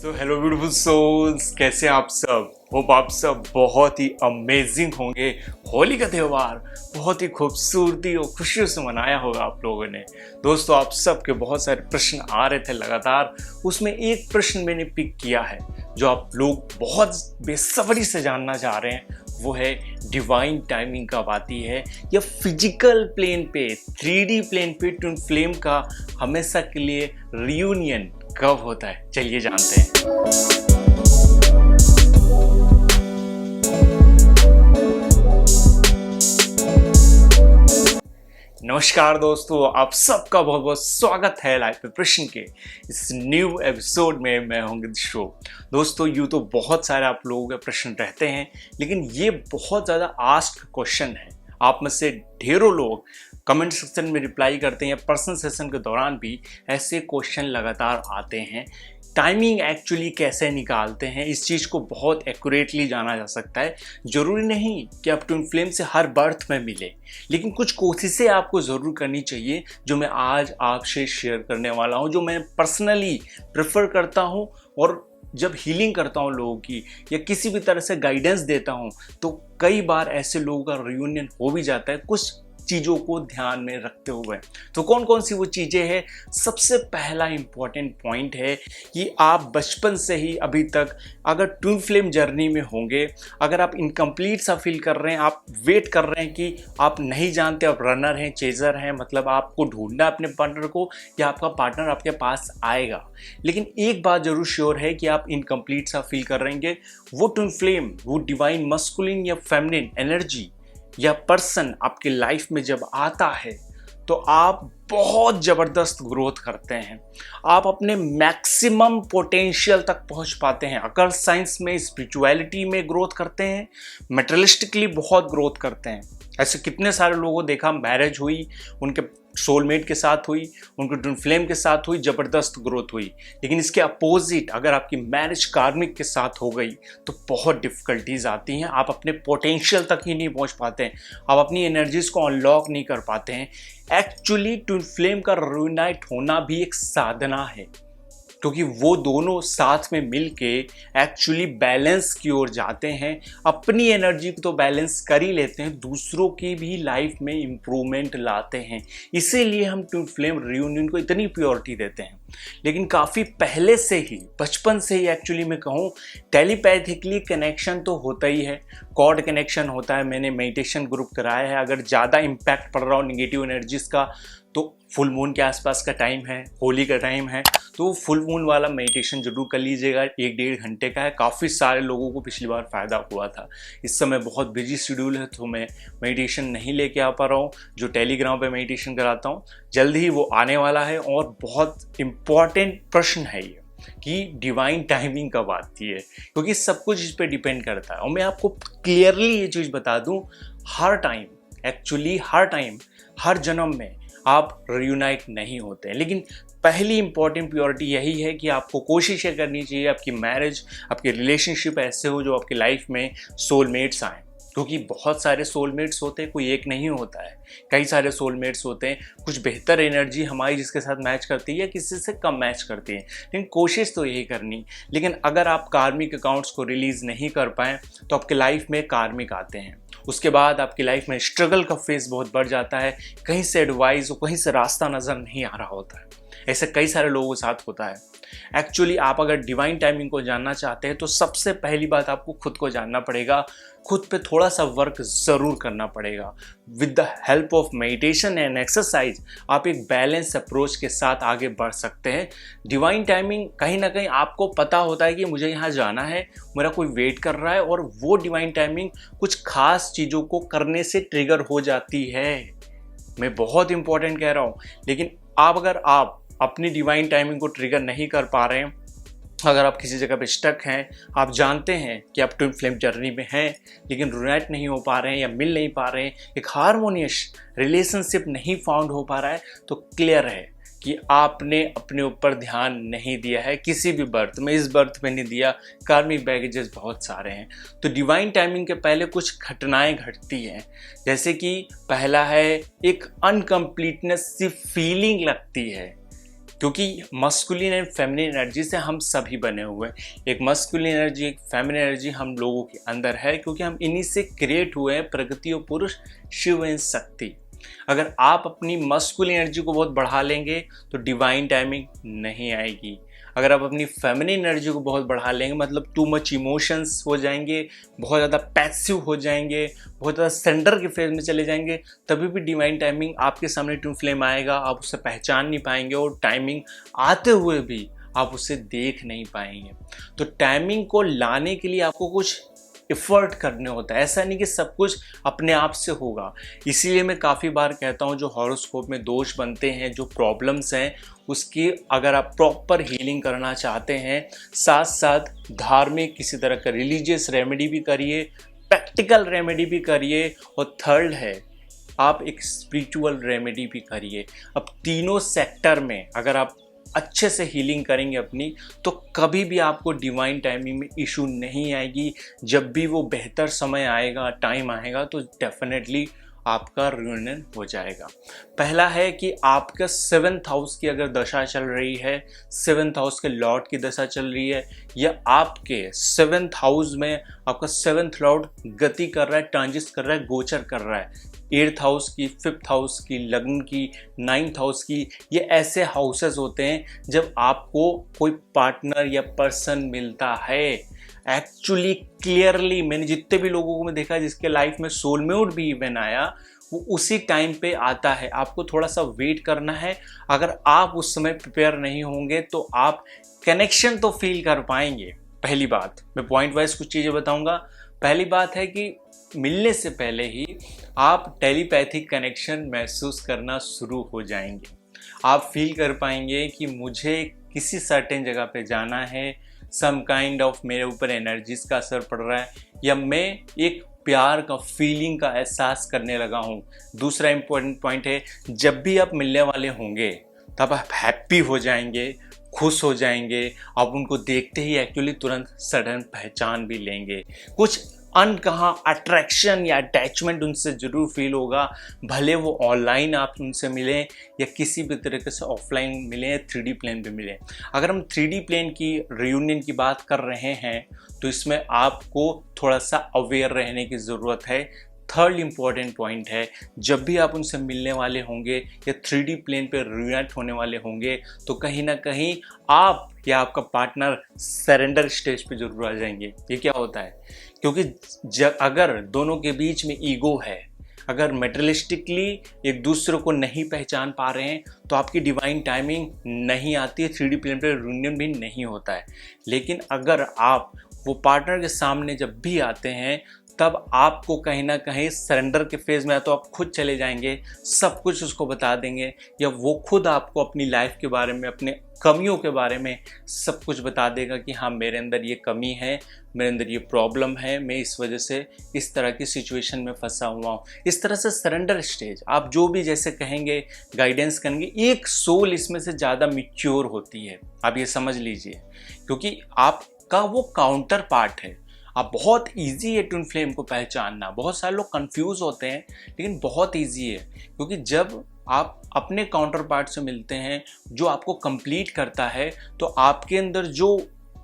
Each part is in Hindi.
सो हेलो ब्यूटीफुल सोल्स, कैसे हैं आप सब। होप आप सब बहुत ही अमेजिंग होंगे। होली का त्यौहार बहुत ही खूबसूरती और खुशियों से मनाया होगा आप लोगों ने। दोस्तों, आप सबके बहुत सारे प्रश्न आ रहे थे लगातार, उसमें एक प्रश्न मैंने पिक किया है जो आप लोग बहुत बेसब्री से जानना चाह रहे हैं। वो है डिवाइन टाइमिंग कब आती है, या फिजिकल प्लेन पे 3D प्लेन पे ट्विन फ्लेम का हमेशा के लिए रियूनियन कब होता है। चलिए जानते हैं। नमस्कार दोस्तों, आप सबका बहुत बहुत स्वागत है लाइफ प्रिपरेशन के इस न्यू एपिसोड में। मैं हूं शो। दोस्तों, यूँ तो बहुत सारे आप लोगों के प्रश्न रहते हैं, लेकिन ये बहुत ज़्यादा आस्क्ड क्वेश्चन है। आप में से ढेरों लोग कमेंट सेक्शन में रिप्लाई करते हैं या पर्सनल सेशन के दौरान भी ऐसे क्वेश्चन लगातार आते हैं। टाइमिंग एक्चुअली कैसे निकालते हैं, इस चीज़ को बहुत एक्यूरेटली जाना जा सकता है। ज़रूरी नहीं कि आप ट्विन फ्लेम से हर बर्थ में मिले, लेकिन कुछ कोशिशें आपको ज़रूर करनी चाहिए जो मैं आज आपसे शेयर करने वाला हूं, जो मैं पर्सनली प्रेफर करता हूं। और जब हीलिंग करता हूं लोगों की या किसी भी तरह से गाइडेंस देता हूं, तो कई बार ऐसे लोगों का रियूनियन हो भी जाता है कुछ चीज़ों को ध्यान में रखते हुए। तो कौन कौन सी वो चीज़ें हैं? सबसे पहला इंपॉर्टेंट पॉइंट है कि आप बचपन से ही अभी तक अगर ट्विन फ्लेम जर्नी में होंगे, अगर आप इनकम्प्लीट सा फील कर रहे हैं, आप वेट कर रहे हैं कि आप नहीं जानते आप रनर हैं, चेजर हैं, मतलब आपको ढूंढना है अपने पार्टनर को या आपका पार्टनर आपके पास आएगा, लेकिन एक बात जरूर श्योर है कि आप इनकम्प्लीट सा फील कर रहे हैं, वो ट्विन फ्लेम, वो डिवाइन मस्कुलिन या फेमिनिन एनर्जी या पर्सन आपके लाइफ में जब आता है तो आप बहुत ज़बरदस्त ग्रोथ करते हैं। आप अपने मैक्सिमम पोटेंशियल तक पहुंच पाते हैं। अकल साइंस में, स्पिरिचुअलिटी में ग्रोथ करते हैं, मेटेरियलिस्टिकली बहुत ग्रोथ करते हैं। ऐसे कितने सारे लोगों को देखा, मैरिज हुई, उनके सोलमेट के साथ हुई, उनके ट्विन फ्लेम के साथ हुई, ज़बरदस्त ग्रोथ हुई। लेकिन इसके अपोजिट अगर आपकी मैरिज कार्मिक के साथ हो गई तो बहुत डिफ़िकल्टीज आती हैं। आप अपने पोटेंशियल तक ही नहीं पहुंच पाते हैं, आप अपनी एनर्जीज को अनलॉक नहीं कर पाते हैं। एक्चुअली ट्विन फ्लेम का रियूनाइट होना भी एक साधना है, क्योंकि वो दोनों साथ में मिलके एक्चुअली बैलेंस की ओर जाते हैं। अपनी एनर्जी को तो बैलेंस कर ही लेते हैं, दूसरों की भी लाइफ में इम्प्रूवमेंट लाते हैं। इसीलिए हम ट्विन फ्लेम रियूनियन को इतनी प्रायोरिटी देते हैं। लेकिन काफ़ी पहले से ही, बचपन से ही एक्चुअली मैं कहूँ, टेलीपैथिकली कनेक्शन तो होता ही है, कॉर्ड कनेक्शन होता है। मैंने मेडिटेशन ग्रुप कराया है। अगर ज़्यादा इम्पैक्ट पड़ रहा हो नेगेटिव एनर्जीज का, तो फुल मून के आसपास का टाइम है, होली का टाइम है, तो फुल मून वाला मेडिटेशन जरूर कर लीजिएगा। 1-1.5 घंटे का है। काफ़ी सारे लोगों को पिछली बार फ़ायदा हुआ था। इस समय बहुत बिजी शेड्यूल है तो मैं मेडिटेशन नहीं लेके आ पा रहा हूँ। जो टेलीग्राम पे मेडिटेशन कराता हूँ, जल्द ही वो आने वाला है। और बहुत इम्पॉर्टेंट प्रश्न है ये कि डिवाइन टाइमिंग कब आती है, क्योंकि सब कुछ इस पर डिपेंड करता है। और मैं आपको क्लियरली ये चीज़ बता दूँ, हर टाइम, एक्चुअली हर टाइम, हर जन्म में आप रियूनाइट नहीं होते हैं। लेकिन पहली इंपॉर्टेंट प्योरिटी यही है कि आपको कोशिश करनी चाहिए आपकी मैरिज, आपके रिलेशनशिप ऐसे हो जो आपकी लाइफ में सोलमेट्स आए, क्योंकि बहुत सारे सोलमेट्स होते हैं, कोई एक नहीं होता है, कई सारे सोलमेट्स होते हैं। कुछ बेहतर एनर्जी हमारी जिसके साथ मैच करती है या किसी से कम मैच करती है, लेकिन कोशिश तो यही करनी। लेकिन अगर आप कार्मिक अकाउंट्स को रिलीज़ नहीं कर पाएँ तो आपके लाइफ में कार्मिक आते हैं। उसके बाद आपकी लाइफ में स्ट्रगल का फेस बहुत बढ़ जाता है, कहीं से एडवाइस और कहीं से रास्ता नज़र नहीं आ रहा होता है। ऐसे कई सारे लोगों के साथ होता है। एक्चुअली आप अगर डिवाइन टाइमिंग को जानना चाहते हैं तो सबसे पहली बात आपको खुद को जानना पड़ेगा, खुद पे थोड़ा सा वर्क ज़रूर करना पड़ेगा। With the help of meditation and exercise आप एक बैलेंस अप्रोच के साथ आगे बढ़ सकते हैं। डिवाइन टाइमिंग कहीं ना कहीं आपको पता होता है कि मुझे यहाँ जाना है, मेरा कोई वेट कर रहा है, और वो डिवाइन टाइमिंग कुछ खास चीज़ों को करने से ट्रिगर हो जाती है। मैं बहुत इंपॉर्टेंट कह रहा हूँ। लेकिन अगर आप अपनी डिवाइन टाइमिंग को ट्रिगर नहीं कर पा रहे हैं, अगर आप किसी जगह पे स्टक हैं, आप जानते हैं कि आप ट्विन फ्लेम जर्नी में हैं, लेकिन रियूनाइट नहीं हो पा रहे हैं या मिल नहीं पा रहे हैं, एक हार्मोनियस रिलेशनशिप नहीं फाउंड हो पा रहा है, तो क्लियर है कि आपने अपने ऊपर ध्यान नहीं दिया है किसी भी बर्थ में। इस बर्थ में नहीं दिया, कार्मिक बैगेजेस बहुत सारे हैं। तो डिवाइन टाइमिंग के पहले कुछ घटनाएं घटती हैं, जैसे कि पहला है एक अनकम्प्लीटनेस सी फीलिंग लगती है क्योंकि मस्कुलिन एंड फेमिनिन एनर्जी से हम सभी बने हुए हैं। एक मस्कुलिन एनर्जी, एक फेमिनिन एनर्जी हम लोगों के अंदर है, क्योंकि हम इन्हीं से क्रिएट हुए हैं, प्रकृति और पुरुष, शिव एंड शक्ति। अगर आप अपनी मस्कुलिन एनर्जी को बहुत बढ़ा लेंगे तो डिवाइन टाइमिंग नहीं आएगी। अगर आप अपनी फेमिनिन एनर्जी को बहुत बढ़ा लेंगे, मतलब टू मच इमोशंस हो जाएंगे, बहुत ज़्यादा पैसिव हो जाएंगे, बहुत ज़्यादा सेंटर के फेज में चले जाएंगे, तभी भी डिवाइन टाइमिंग आपके सामने ट्विन फ्लेम आएगा, आप उसे पहचान नहीं पाएंगे और टाइमिंग आते हुए भी आप उसे देख नहीं पाएंगे। तो टाइमिंग को लाने के लिए आपको कुछ एफर्ट करने होता है, ऐसा नहीं कि सब कुछ अपने आप से होगा। इसीलिए मैं काफ़ी बार कहता हूँ जो हॉरोस्कोप में दोष बनते हैं, जो प्रॉब्लम्स हैं, उसकी अगर आप प्रॉपर हीलिंग करना चाहते हैं, साथ साथ धार्मिक किसी तरह का रिलीजियस रेमेडी भी करिए, प्रैक्टिकल रेमेडी भी करिए, और थर्ड है आप एक स्पिरिचुअल रेमेडी भी करिए। अब तीनों सेक्टर में अगर आप अच्छे से हीलिंग करेंगे अपनी, तो कभी भी आपको डिवाइन टाइमिंग में इशू नहीं आएगी। जब भी वो बेहतर समय आएगा, टाइम आएगा, तो डेफिनेटली आपका रियूनियन हो जाएगा। पहला है कि आपका 7th हाउस की अगर दशा चल रही है, 7th हाउस के लॉर्ड की दशा चल रही है, या आपके 7th हाउस में आपका 7th लॉर्ड गति कर रहा है, ट्रांजिट कर रहा है, गोचर कर रहा है, 8th हाउस की, 5th हाउस की, लग्न की, 9th हाउस की, ये ऐसे हाउसेस होते हैं जब आपको कोई पार्टनर या पर्सन मिलता है। एक्चुअली क्लियरली मैंने जितने भी लोगों को मैं देखा जिसके लाइफ में सोलमेट भी इवन आया, वो उसी टाइम पे आता है। आपको थोड़ा सा वेट करना है। अगर आप उस समय प्रिपेयर नहीं होंगे तो आप कनेक्शन तो फील कर पाएंगे। पहली बात, मैं पॉइंट वाइज कुछ चीज़ें बताऊंगा। पहली बात है कि मिलने से पहले ही आप टेलीपैथिक कनेक्शन महसूस करना शुरू हो जाएंगे। आप फील कर पाएंगे कि मुझे किसी सर्टेन जगह पे जाना है, सम काइंड ऑफ मेरे ऊपर एनर्जीज का असर पड़ रहा है, या मैं एक प्यार का फीलिंग का एहसास करने लगा हूँ। दूसरा इंपॉर्टेंट पॉइंट है, जब भी आप मिलने वाले होंगे तब आप हैप्पी हो जाएंगे, खुश हो जाएंगे। आप उनको देखते ही एक्चुअली तुरंत सडन पहचान भी लेंगे। कुछ अनकहा अट्रैक्शन या अटैचमेंट उनसे जरूर फील होगा, भले वो ऑनलाइन आप उनसे मिलें या किसी भी तरीके से ऑफलाइन मिलें, 3D प्लेन पे मिलें। अगर हम 3D प्लेन की रियूनियन की बात कर रहे हैं तो इसमें आपको थोड़ा सा अवेयर रहने की ज़रूरत है। थर्ड इम्पॉर्टेंट पॉइंट है, जब भी आप उनसे मिलने वाले होंगे या 3D प्लेन पे रियूनाइट होने वाले होंगे, तो कहीं ना कहीं आप या आपका पार्टनर सरेंडर स्टेज पे जरूर आ जाएंगे। ये क्या होता है? क्योंकि अगर दोनों के बीच में ईगो है, अगर मेटेरियलिस्टिकली एक दूसरे को नहीं पहचान पा रहे हैं, तो आपकी डिवाइन टाइमिंग नहीं आती है, 3D प्लेन पे रियूनियन भी नहीं होता है। लेकिन अगर आप वो पार्टनर के सामने जब भी आते हैं, तब आपको कहीं ना कहीं सरेंडर के फेज में, या तो आप खुद चले जाएंगे, सब कुछ उसको बता देंगे, या वो खुद आपको अपनी लाइफ के बारे में, अपने कमियों के बारे में सब कुछ बता देगा कि हाँ, मेरे अंदर ये कमी है, मेरे अंदर ये प्रॉब्लम है, मैं इस वजह से इस तरह की सिचुएशन में फंसा हुआ हूँ। इस तरह से सरेंडर स्टेज, आप जो भी जैसे कहेंगे, गाइडेंस करेंगे, एक सोल इसमें से ज़्यादा मैच्योर होती है। आप ये समझ लीजिए, क्योंकि आपका वो काउंटर पार्ट है। आप बहुत इजी है ट्विन फ्लेम को पहचानना। बहुत सारे लोग कंफ्यूज होते हैं, लेकिन बहुत इजी है, क्योंकि जब आप अपने काउंटर पार्ट से मिलते हैं जो आपको कंप्लीट करता है, तो आपके अंदर जो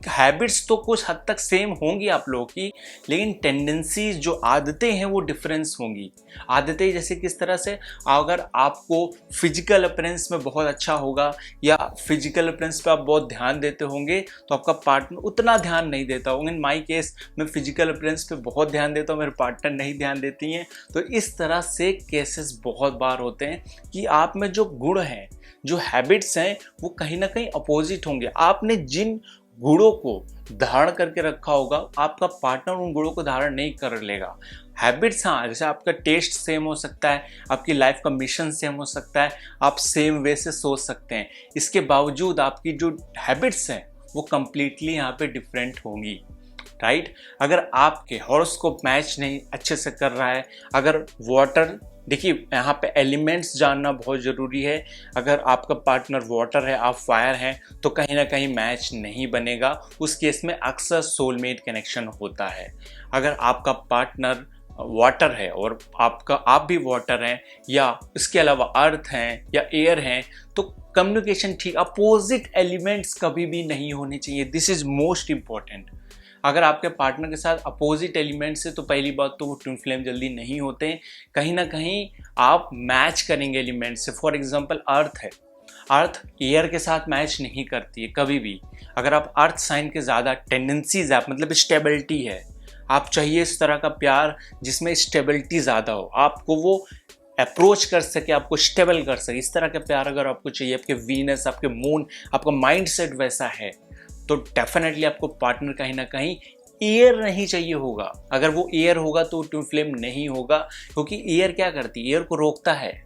हैबिट्स तो कुछ हद तक सेम होंगी आप लोगों की, लेकिन टेंडेंसीज, जो आदतें हैं, वो डिफरेंस होंगी। आदतें जैसे किस तरह से, अगर आपको फिजिकल अपीयरेंस में बहुत अच्छा होगा या फिजिकल अपीयरेंस पे आप बहुत ध्यान देते होंगे, तो आपका पार्टनर उतना ध्यान नहीं देता होगा। इन माई केस, मैं फिजिकल अपीयरेंस पे बहुत ध्यान देता हूँ, मेरे पार्टनर नहीं ध्यान देती हैं। तो इस तरह से केसेस बहुत बार होते हैं कि आप में जो गुण हैं, जो हैबिट्स हैं, वो कहीं ना कहीं अपोजिट होंगे। आपने जिन गुणों को धारण करके रखा होगा, आपका पार्टनर उन गुणों को धारण नहीं कर लेगा। हैबिट्स, हाँ, जैसे आपका टेस्ट सेम हो सकता है, आपकी लाइफ का मिशन सेम हो सकता है, आप सेम वे से सोच सकते हैं, इसके बावजूद आपकी जो हैबिट्स हैं वो कंप्लीटली यहाँ पे डिफरेंट होंगी, राइट। अगर आपके हॉरोस्कोप मैच नहीं अच्छे से कर रहा है, अगर वाटर, देखिए यहाँ पे एलिमेंट्स जानना बहुत ज़रूरी है। अगर आपका पार्टनर वाटर है, आप फायर हैं, तो कहीं ना कहीं मैच नहीं बनेगा। उस केस में अक्सर सोलमेट कनेक्शन होता है। अगर आपका पार्टनर वाटर है और आप भी वाटर हैं या इसके अलावा अर्थ हैं या एयर हैं, तो कम्युनिकेशन ठीक, अपोजिट एलिमेंट्स कभी भी नहीं होने चाहिए। This is most important. अगर आपके पार्टनर के साथ अपोजिट एलिमेंट्स है तो पहली बात तो वो ट्विन फ्लेम जल्दी नहीं होते हैं। कहीं ना कहीं आप मैच करेंगे एलिमेंट से। फॉर एग्जांपल अर्थ है, अर्थ एयर के साथ मैच नहीं करती है कभी भी। अगर आप अर्थ साइन के ज़्यादा टेंडेंसीज आप मतलब स्टेबिलिटी है, आप चाहिए इस तरह का प्यार जिसमें स्टेबिलिटी ज़्यादा हो, आपको वो अप्रोच कर सके, आपको स्टेबल कर सके, इस तरह का प्यार अगर आपको चाहिए, आपके वीनस, आपके मून, आपका माइंड सेट वैसा है, तो डेफिनेटली आपको पार्टनर कहीं ना कहीं एयर नहीं चाहिए होगा। अगर वो एयर होगा तो ट्विन फ्लेम नहीं होगा, क्योंकि एयर क्या करती है, एयर को रोकता है।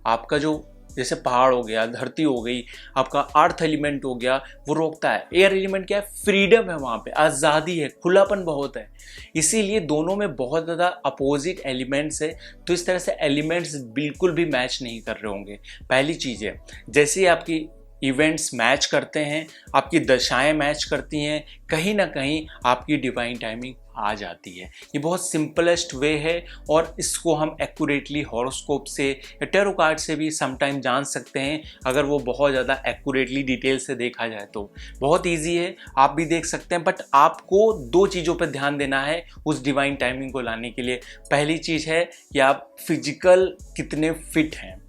आपका जो जैसे पहाड़ हो गया, धरती हो गई, आपका अर्थ एलिमेंट हो गया, वो रोकता है। एयर एलिमेंट क्या है, फ्रीडम है, वहाँ पे आज़ादी है, खुलापन बहुत है। इसीलिए दोनों में बहुत ज़्यादा अपोजिट एलिमेंट्स है, तो इस तरह से एलिमेंट्स बिल्कुल भी मैच नहीं कर रहे होंगे। पहली चीज़ है, जैसे ही आपकी इवेंट्स मैच करते हैं, आपकी दशाएं मैच करती हैं, कहीं ना कहीं आपकी डिवाइन टाइमिंग आ जाती है। ये बहुत सिंपलेस्ट वे है और इसको हम एक्यूरेटली हॉरोस्कोप से या टैरो कार्ड से भी समटाइम जान सकते हैं, अगर वो बहुत ज़्यादा एक्यूरेटली डिटेल से देखा जाए तो। बहुत ईजी है, आप भी देख सकते हैं, बट आपको दो चीज़ों पर ध्यान देना है उस डिवाइन टाइमिंग को लाने के लिए। पहली चीज़ है कि आप फिजिकल कितने फिट हैं।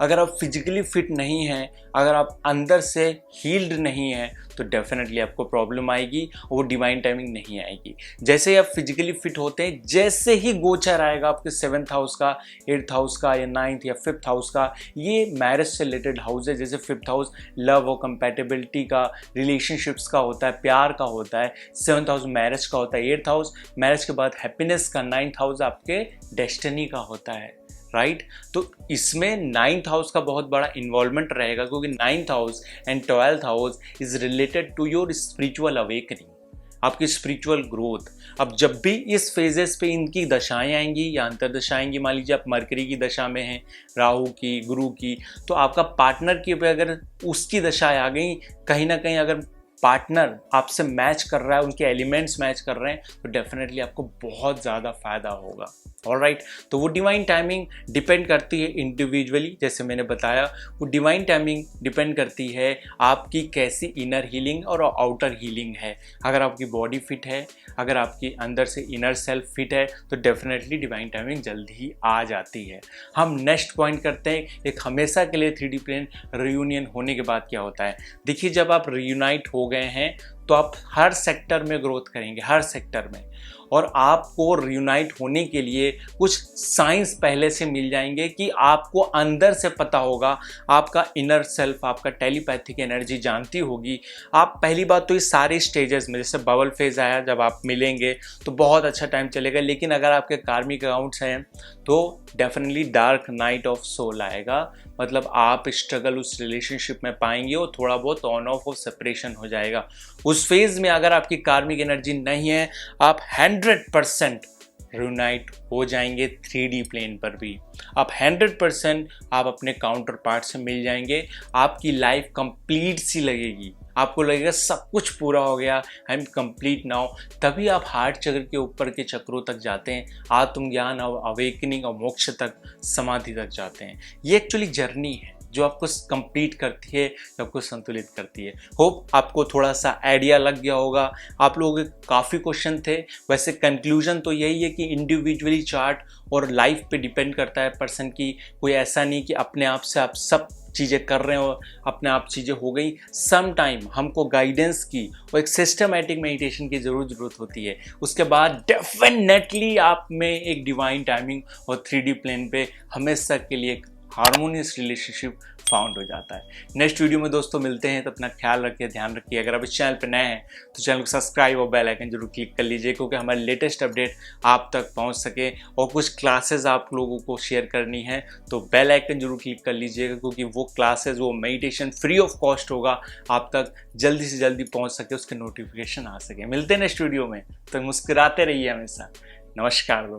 अगर आप फिजिकली फिट नहीं हैं, अगर आप अंदर से हील्ड नहीं हैं, तो डेफिनेटली आपको प्रॉब्लम आएगी और वो डिवाइन टाइमिंग नहीं आएगी। जैसे ही आप फिजिकली फिट होते हैं, जैसे ही गोचर आएगा आपके 7th हाउस का, 8th हाउस का या 9th या 5th हाउस का, ये मैरिज से रिलेटेड हाउस है। जैसे 5th हाउस लव और कंपैटिबिलिटी का, रिलेशनशिप्स का होता है, प्यार का होता है। 7th हाउस मैरिज का होता है। 8th हाउस मैरिज के बाद हैप्पीनेस का। 9th हाउस आपके डेस्टिनी का होता है, राइट। तो इसमें 9th हाउस का बहुत बड़ा इन्वॉल्वमेंट रहेगा, क्योंकि 9th house and 12th house is related to your spiritual awakening, आपकी स्पिरिचुअल ग्रोथ। अब जब भी इस फेजेस पे इनकी दशाएं आएंगी या अंतरदशाएं आएंगी, मान लीजिए आप मरकरी की दशा में हैं, राहु की, गुरु की, तो आपका पार्टनर की पे अगर उसकी दशाएं आ गई, कहीं ना कहीं अगर पार्टनर आपसे मैच कर रहा है, उनके एलिमेंट्स मैच कर रहे हैं, तो डेफिनेटली आपको बहुत ज़्यादा फायदा होगा। ऑलराइट, तो वो डिवाइन टाइमिंग डिपेंड करती है इंडिविजुअली, जैसे मैंने बताया, वो डिवाइन टाइमिंग डिपेंड करती है आपकी कैसी इनर हीलिंग और आउटर हीलिंग है। अगर आपकी बॉडी फिट है, अगर आपकी अंदर से इनर सेल्फ फिट है, तो डेफिनेटली डिवाइन टाइमिंग जल्दी ही आ जाती है। हम नेक्स्ट पॉइंट करते हैं, एक हमेशा के लिए 3D प्लेन रियूनियन होने के बाद क्या होता है। देखिए, जब आप रियूनाइट हो गए हैं तो आप हर सेक्टर में ग्रोथ करेंगे, हर सेक्टर में, और आपको रियूनाइट होने के लिए कुछ साइंस पहले से मिल जाएंगे कि आपको अंदर से पता होगा, आपका इनर सेल्फ, आपका टेलीपैथिक एनर्जी जानती होगी। आप पहली बात तो इस सारे स्टेजेस में, जैसे बबल फेज आया, जब आप मिलेंगे तो बहुत अच्छा टाइम चलेगा, लेकिन अगर आपके कार्मिक अकाउंट्स हैं तो definitely dark night of soul आएगा। मतलब आप स्ट्रगल उस रिलेशनशिप में पाएंगे और थोड़ा बहुत ऑन ऑफ सेपरेशन हो जाएगा। उस फेज में अगर आपकी कार्मिक एनर्जी नहीं है, आप 100% रियूनाइट हो जाएंगे 3D प्लेन पर भी। आप 100% आप अपने काउंटर पार्ट से मिल जाएंगे। आपकी लाइफ कंप्लीट सी लगेगी, आपको लगेगा सब कुछ पूरा हो गया, आई एम कंप्लीट नाउ। तभी आप हार्ट चक्र के ऊपर के चक्रों तक जाते हैं, आत्मज्ञान और अवेकनिंग और मोक्ष तक, समाधि तक जाते हैं। ये एक्चुअली जर्नी है जो आपको कंप्लीट करती है, जो आपको संतुलित करती है। होप आपको थोड़ा सा आइडिया लग गया होगा। आप लोगों के काफ़ी क्वेश्चन थे, वैसे कंक्लूजन तो यही है कि इंडिविजुअली चार्ट और लाइफ पे डिपेंड करता है पर्सन की। कोई ऐसा नहीं कि अपने आप से आप सब चीज़ें कर रहे हो, अपने आप चीज़ें हो गई। सम टाइम हमको गाइडेंस की और एक सिस्टमैटिक मेडिटेशन की ज़रूरत होती है। उसके बाद डेफिनेटली आप में एक डिवाइन टाइमिंग और 3D प्लेन पे हमेशा के लिए हार्मोनियस रिलेशनशिप फाउंड हो जाता है। नेक्स्ट वीडियो में दोस्तों मिलते हैं, तो अपना ख्याल रखिए, ध्यान रखिए। अगर आप इस चैनल पर नए हैं तो चैनल को सब्सक्राइब और बेल आइकन जरूर क्लिक कर लीजिए, क्योंकि हमारे लेटेस्ट अपडेट आप तक पहुंच सके। और कुछ क्लासेस आप लोगों को शेयर करनी है तो बेल आइकन जरूर क्लिक कर लीजिएगा, क्योंकि वो क्लासेस, वो मेडिटेशन फ्री ऑफ कॉस्ट होगा, आप तक जल्दी से जल्दी पहुँच सके, उसके नोटिफिकेशन आ सके। मिलते हैं नेक्स्ट वीडियो में, तो मुस्कुराते रहिए हमेशा। नमस्कार दोस्तों।